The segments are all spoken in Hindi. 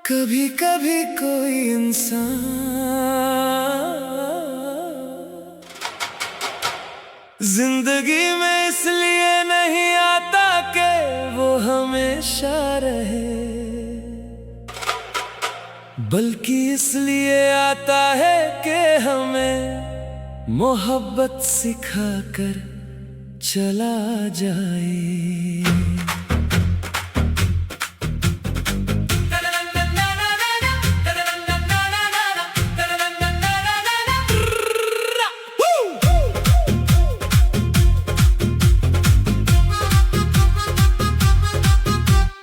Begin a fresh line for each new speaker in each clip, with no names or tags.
कभी कभी कोई इंसान जिंदगी में इसलिए नहीं आता कि वो हमेशा रहे, बल्कि इसलिए आता है कि हमें मोहब्बत सिखाकर चला जाए।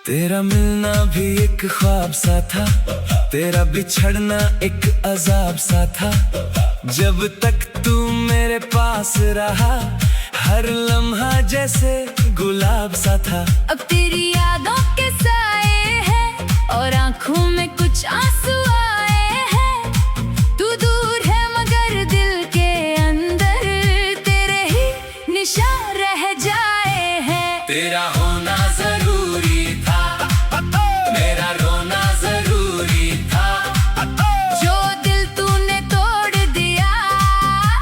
तेरा मिलना भी एक ख्वाब सा था, तेरा बिछड़ना एक अजाब सा था। जब तक तू मेरे पास रहा, हर लम्हा जैसे गुलाब सा था।
अब तेरी यादों के साए हैं और आंखों में कुछ आंसू आए हैं। तू दूर है मगर दिल के अंदर तेरे ही निशान रह जाए हैं।
तेरा होना जरूरी था, मेरा रोना जरूरी था।
जो दिल तूने तोड़ दिया,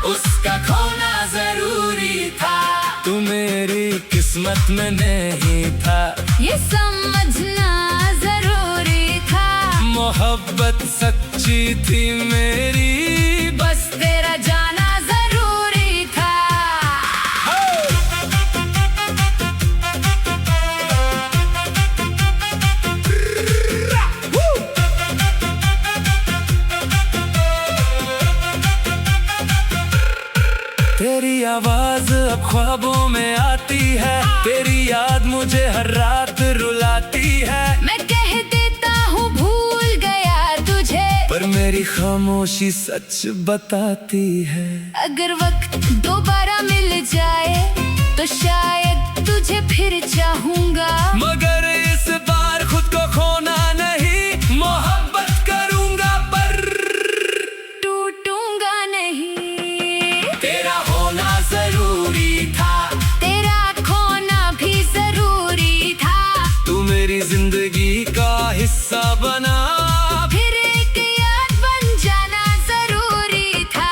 उसका खोना जरूरी था। तू मेरी किस्मत में नहीं था,
ये समझना जरूरी था।
मोहब्बत सच्ची थी मेरी,
बस तेरा जाना जरूरी था।
तेरी आवाज अब ख्वाबों में आती है, तेरी याद मुझे हर रात रुलाती है।
मैं कह देता हूँ भूल गया तुझे,
पर मेरी खामोशी सच बताती है।
अगर वक्त दोबारा मिल जाए तो शायद तुझे फिर चाहूंगा।
मगर इस बार खुद को खोना नहीं, मोहब्बत करूंगा पर
टूटूंगा नहीं।
तेरा होना जरूरी था,
तेरा खोना भी जरूरी था।
तू मेरी जिंदगी का हिस्सा बना,
फिर एक याद बन जाना जरूरी था।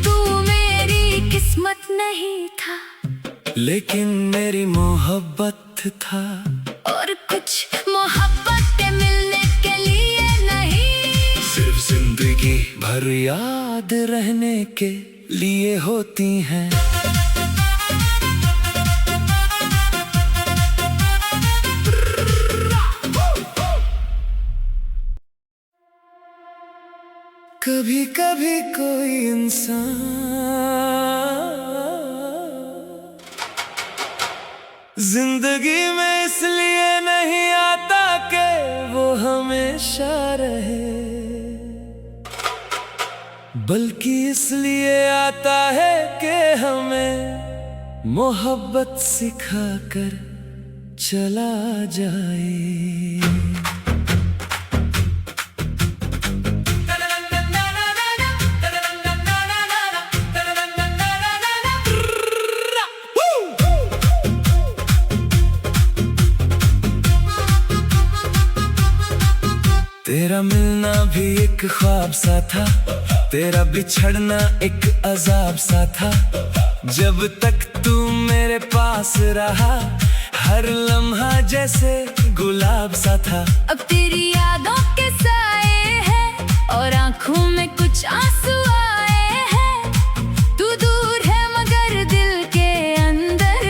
तू मेरी किस्मत नहीं था,
लेकिन मेरी मोहब्बत था।
और कुछ मोहब्बत मिलने के लिए नहीं,
सिर्फ जिंदगी भर याद रहने के लिए होती हैं। कभी कभी कोई इंसान जिंदगी में इसलिए नहीं आता कि वो हमेशा रहे, बल्कि इसलिए आता है कि हमें मोहब्बत सिखाकर चला जाए। तेरा मिलना भी एक ख्वाब सा था, तेरा बिछड़ना एक अजाब सा था। जब तक तू मेरे पास रहा, हर लम्हा जैसे गुलाब सा था।
अब तेरी यादों के साए हैं और आंखों में कुछ आंसू आए हैं। तू दूर है मगर दिल के अंदर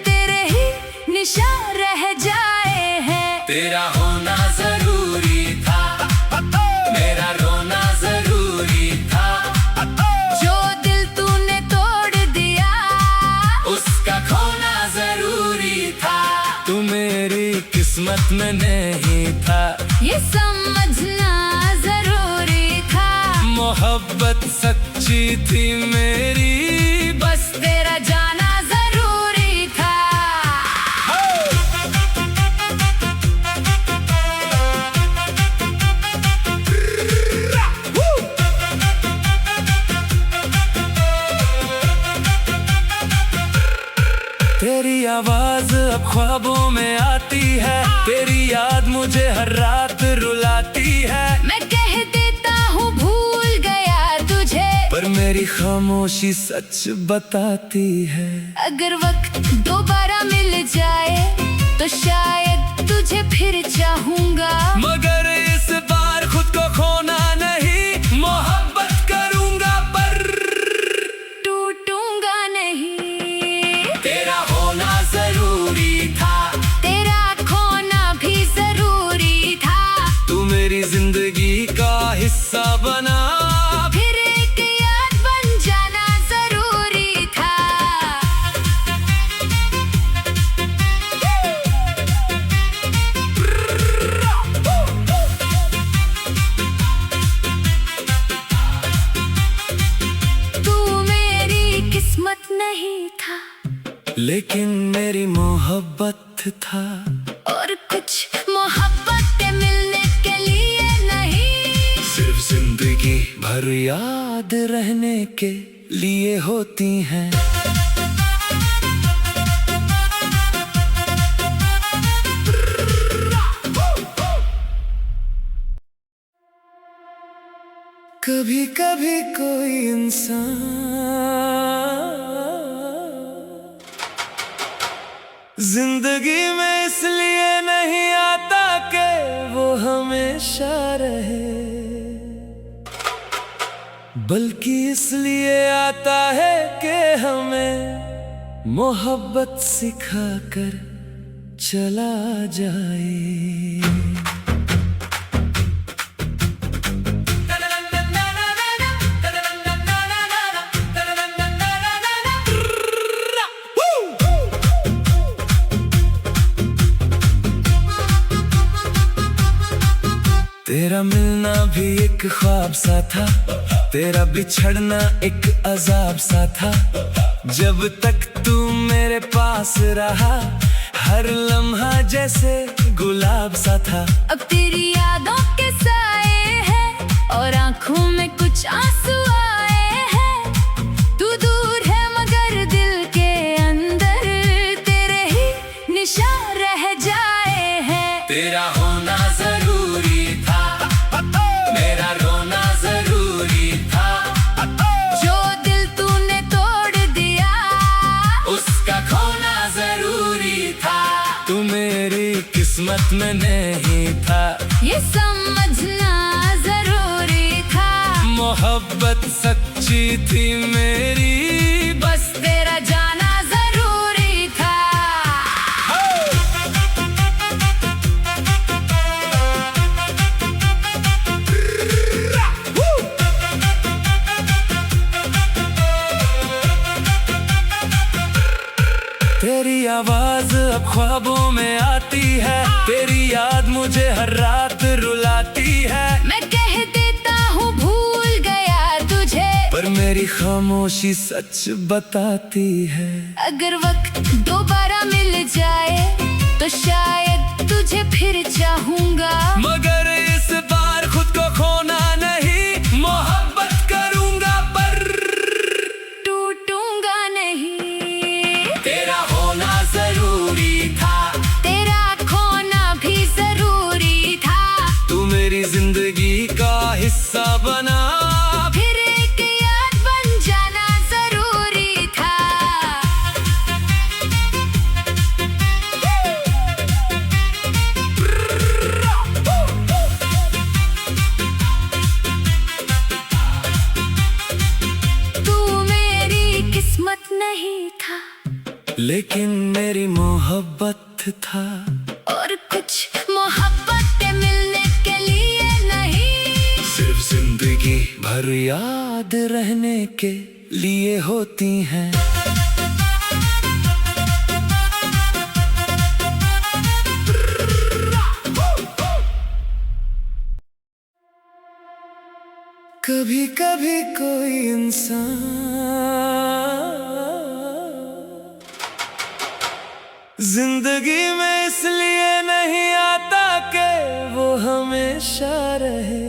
तेरे ही निशान रह जाए हैं।
तेरा होना जरूरी था, मेरा रोना जरूरी था।
जो दिल तूने तोड़ दिया,
उसका खोना जरूरी था। तू मेरी किस्मत में नहीं था,
ये समझना जरूरी था।
मोहब्बत सच्ची थी मेरी,
बस तेरा जाना जरूरी था।
ख्वाबों में आती है, तेरी याद मुझे हर रात रुलाती है।
मैं कह देता हूँ भूल गया तुझे,
पर मेरी खामोशी सच बताती है।
अगर वक्त दोबारा मिल जाए तो शायद तुझे फिर चाहूंगा,
मगर इस बार खुद को खोना नहीं, मोहब्बत करूंगा पर
टूटूंगा नहीं।
तेरा होना जरूरी था,
तेरा खोना भी जरूरी था।
तू मेरी जिंदगी का हिस्सा बना,
फिर एक याद बन जाना जरूरी था। तू मेरी किस्मत नहीं था,
लेकिन मेरी मोहब्बत था।
और कुछ मोहब्बतें मिलने के लिए नहीं,
सिर्फ जिंदगी भर याद रहने के लिए होती हैं। कभी कभी कोई इंसान जिंदगी में इसलिए नहीं आता कि वो हमेशा रहे, बल्कि इसलिए आता है कि हमें मोहब्बत सिखाकर चला जाए। तेरा मिलना भी एक ख्वाब सा था, तेरा बिछड़ना एक अजाब सा था। जब तक तू मेरे पास रहा, हर लम्हा जैसे गुलाब सा था।
अब तेरी यादों के साए हैं और आंखों में कुछ आंसू आए हैं। तू दूर है मगर दिल के अंदर तेरे ही निशान रह जाए हैं।
तेरा होना जरूरी था, मेरा रोना जरूरी था।
जो दिल तूने तोड़ दिया,
उसका खोना जरूरी था। तू मेरी किस्मत में नहीं था,
ये समझना जरूरी था।
मोहब्बत सच्ची थी मेरी,
बस तेरा जाना जरूरी था।
तेरी आवाज अब ख्वाबों में आती है, तेरी याद मुझे हर रात रुलाती है।
मैं कह देता हूँ भूल गया तुझे,
पर मेरी खामोशी सच बताती है।
अगर वक्त दोबारा मिल जाए तो शायद तुझे फिर चाहूंगा,
मगर इस बार खुद को खोना नहीं, मोहब्बत करूंगा पर
टूटूंगा नहीं।
तेरा होना जरूरी था,
तेरा खोना भी जरूरी था।
तू मेरी जिंदगी का हिस्सा बना,
फिर एक याद बन जाना जरूरी था। तू मेरी किस्मत नहीं था,
लेकिन मेरी मोहब्बत था।
और कुछ मोहब्बतें मिलने के लिए नहीं,
सिर्फ जिंदगी भर याद रहने के लिए होती हैं। कभी कभी कोई इंसान जिंदगी में इसलिए नहीं आता कि वो हमेशा रहे,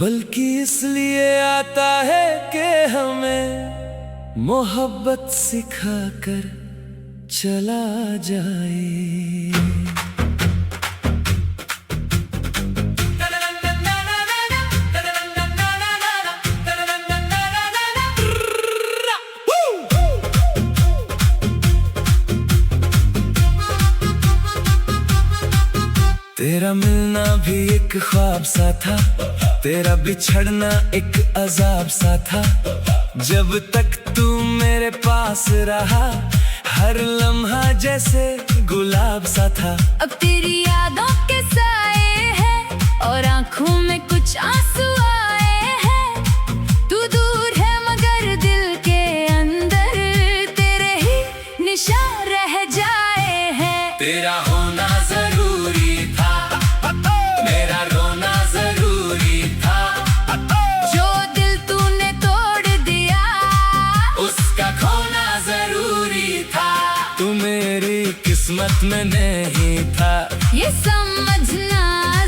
बल्कि इसलिए आता है कि हमें मोहब्बत सिखाकर चला जाए। तेरा मिलना भी एक ख्वाब सा था, तेरा बिछड़ना एक अजाब सा था। जब तक तू मेरे पास रहा, हर लम्हा जैसे गुलाब सा था।
अब तेरी यादों के साए हैं और आंखों में कुछ आंसू आए हैं। तू दूर है मगर दिल के अंदर तेरे ही निशान रह जाए हैं।
तेरा होना जरूरी था, मेरा रोना जरूरी था।
जो दिल तूने तोड़ दिया,
उसका खोना जरूरी था। तू मेरी किस्मत में नहीं था,
ये समझना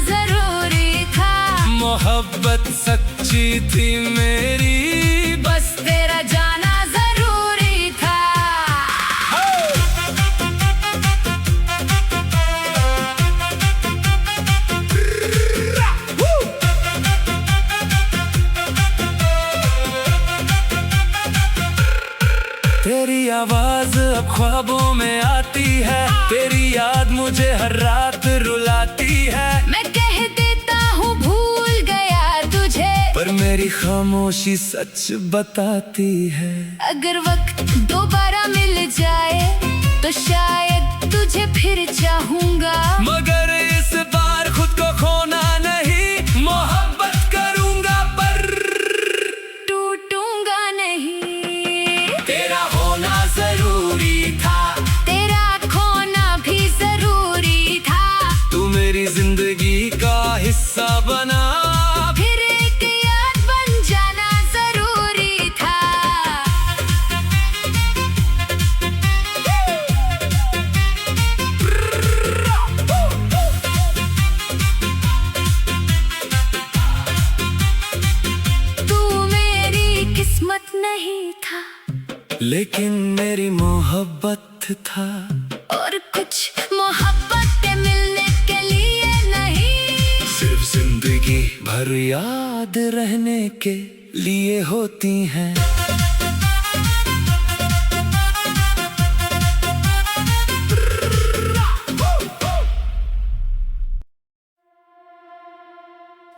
जरूरी था।
मोहब्बत सच्ची थी मेरी,
बस तेरा जाना जरूरी था।
तेरी आवाज अब ख्वाबों में आती है, तेरी याद मुझे हर रात रुलाती है।
मैं कह देता हूँ भूल गया तुझे,
पर मेरी खामोशी सच बताती है।
अगर वक्त दोबारा मिल जाए तो शायद तुझे फिर चाहूंगा।
मगर इस बार खुद को खोना नहीं, मोहब्बत करूंगा पर
टूटूंगा नहीं।
तेरा होना जरूरी था,
तेरा खोना भी जरूरी था।
तू मेरी जिंदगी का हिस्सा बना,
फिर एक याद बन जाना जरूरी था। तू मेरी किस्मत नहीं था,
लेकिन मेरी मोहब्बत था।
और कुछ मोहब्बत मिलने के लिए नहीं,
सिर्फ जिंदगी भर याद रहने के लिए होती हैं।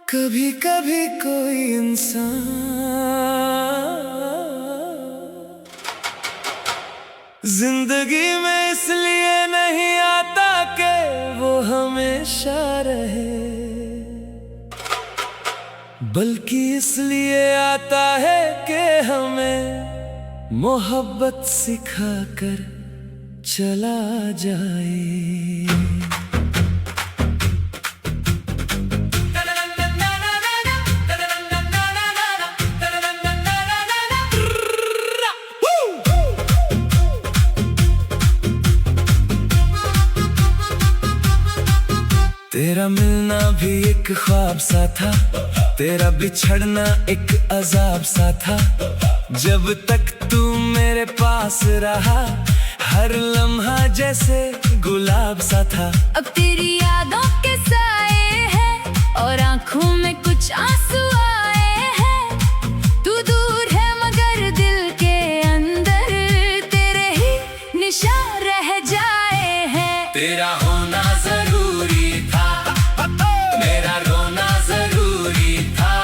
कभी कभी कोई इंसान जिंदगी में इसलिए नहीं आता कि वो हमेशा रहे, बल्कि इसलिए आता है कि हमें मोहब्बत सिखाकर चला जाए। तेरा मिलना भी एक ख्वाब सा था, तेरा बिछड़ना एक अजाब सा था। जब तक तू मेरे पास रहा, हर लम्हा जैसे गुलाब सा था।
अब तेरी यादों के साए हैं और आंखों में कुछ आंसू आए हैं। तू दूर है मगर दिल के अंदर तेरे ही निशान रह जाए हैं।
तेरा होना जरूरी था, मेरा रोना जरूरी था।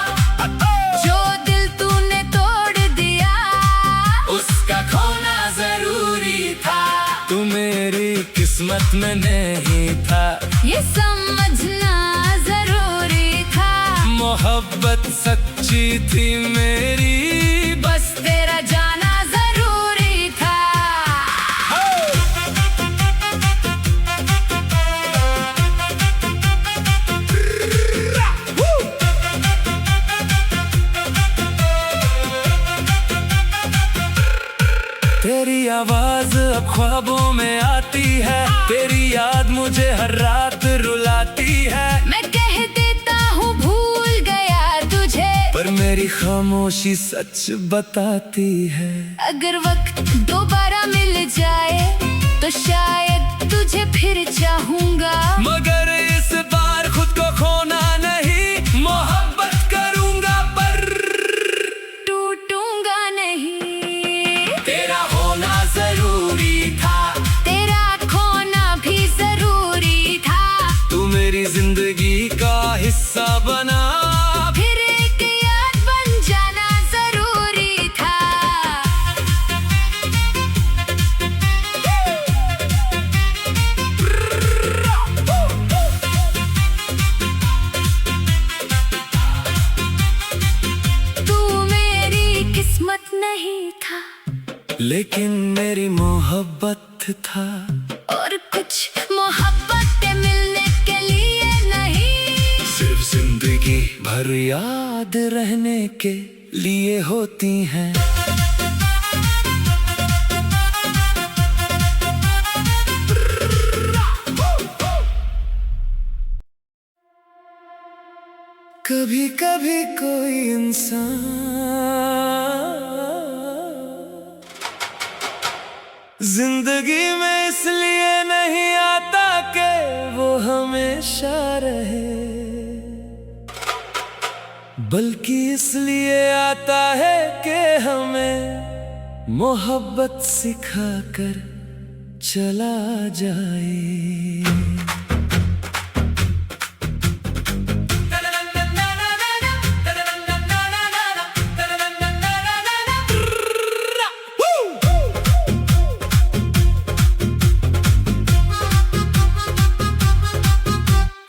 जो दिल तूने तोड़ दिया,
उसका खोना जरूरी था। तू मेरी किस्मत में नहीं था,
ये समझना जरूरी था।
मोहब्बत सच्ची थी मेरी,
बस तेरा जाना जरूरी था।
तेरी आवाज अब ख्वाबों में आती है, तेरी याद मुझे हर रात रुलाती है।
मैं कह देता हूँ भूल गया तुझे,
पर मेरी खामोशी सच बताती है।
अगर वक्त दोबारा मिल जाए तो शायद तुझे फिर चाहूंगा।
मगर इस बार खुद को खोना नहीं, मोहब्बत करूंगा पर
टूटूंगा नहीं।
तेरा होना जरूरी था,
तेरा खोना भी जरूरी था।
तू मेरी जिंदगी का हिस्सा बना,
फिर एक याद बन जाना जरूरी था। तू मेरी किस्मत नहीं था,
लेकिन मेरी मोहब्बत था।
और कुछ मोहब्बतें मिलने के लिए नहीं,
सिर्फ जिंदगी भर याद रहने के लिए होती हैं। कभी कभी कोई इंसान जिंदगी में इसलिए नहीं आता कि वो हमेशा रहे, बल्कि इसलिए आता है कि हमें मोहब्बत सिखाकर चला जाए।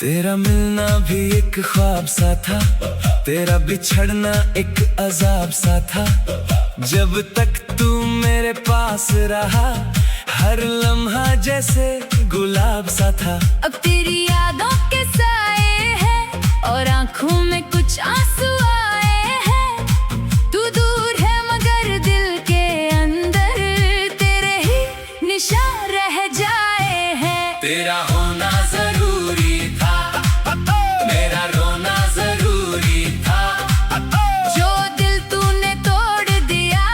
तेरा मिलना भी एक ख्वाब सा था, तेरा बिछड़ना एक अजाब सा था। जब तक तू मेरे पास रहा, हर लम्हा जैसे गुलाब सा था।
अब तेरी यादों के साए हैं और आंखों में कुछ आंसू आए हैं। तू दूर है मगर दिल के अंदर तेरे ही निशान रह जाए हैं।
तेरा होना जरूरी था, मेरा रोना जरूरी था।
जो दिल तूने तोड़ दिया,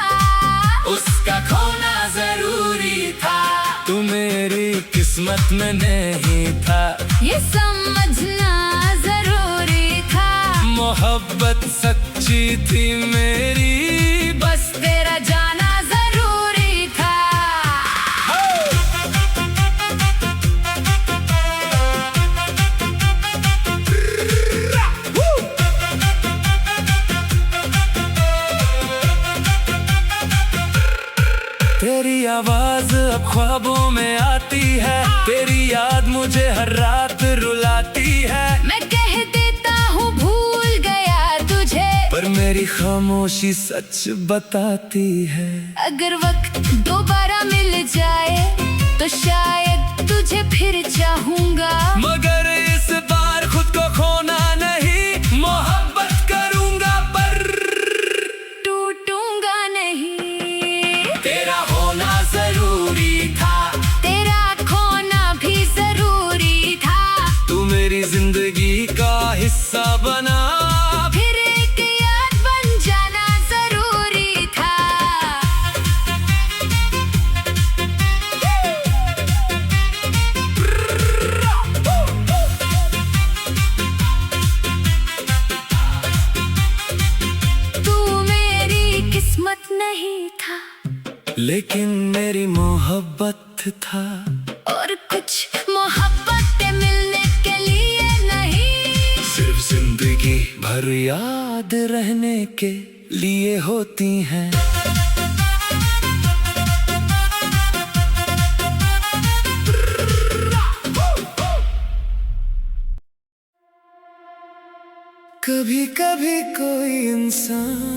उसका खोना जरूरी था। तू मेरी किस्मत में नहीं था,
ये समझना जरूरी था।
मोहब्बत सच्ची थी मेरी,
बस तेरा जाना जरूरी था।
तेरी आवाज अब ख्वाबों में आती है, तेरी याद मुझे हर रात रुलाती है।
मैं कह देता हूँ भूल गया तुझे,
पर मेरी खामोशी सच बताती है।
अगर वक्त दोबारा मिल जाए तो शायद तुझे फिर चाहूंगा।
मगर इस बार खुद को खोना नहीं, मोहब्बत करूंगा पर
टूटूंगा नहीं।
तेरा होना जरूरी था,
तेरा खोना भी जरूरी था।
तू मेरी जिंदगी का हिस्सा बना,
फिर एक याद बन जाना जरूरी था। तू मेरी किस्मत नहीं था,
लेकिन मेरी मोहब्बत था।
और कुछ मोहब्बतें मिलने के लिए नहीं,
सिर्फ जिंदगी भर याद रहने के लिए होती हैं। कभी कभी कोई इंसान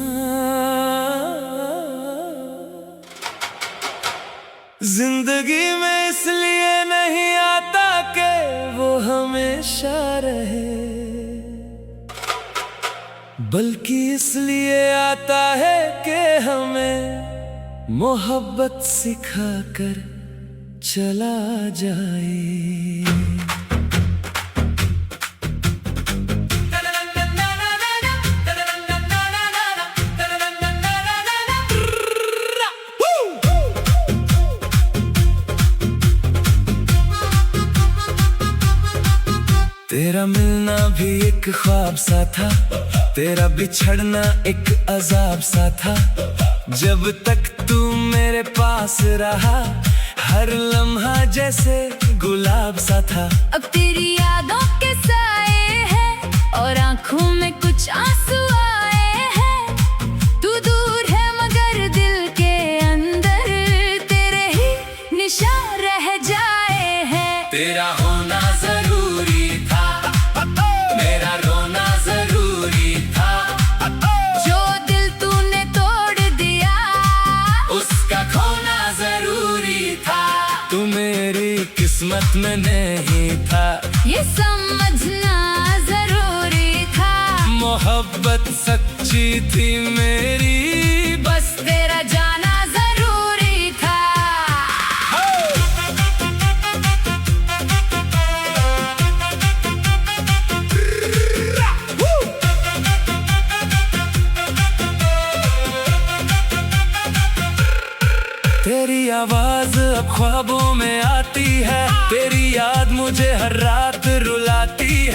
जिंदगी में इसलिए नहीं आता कि वो हमेशा रहे, बल्कि इसलिए आता है कि हमें मोहब्बत सिखाकर चला जाए। मिलना भी एक ख्वाब सा था, तेरा बिछड़ना एक अजाब सा था। जब तक तू मेरे पास रहा, हर लम्हा जैसे गुलाब सा था।
अब तेरी यादों के साए हैं और आंखों में कुछ आंसू आए हैं। तू दूर है मगर दिल के अंदर तेरे ही निशान रह जाए हैं।
तेरा होना जरूरी था, मेरा रोना जरूरी था।
जो दिल तूने तोड़ दिया,
उसका खोना जरूरी था। तू मेरी किस्मत में नहीं था,
ये समझना जरूरी था।
मोहब्बत सच्ची थी मेरी,
बस तेरा जाना जरूरी था।
तेरी आवाज अब ख्वाबों में आती है, तेरी याद मुझे हर रात रुलाती है।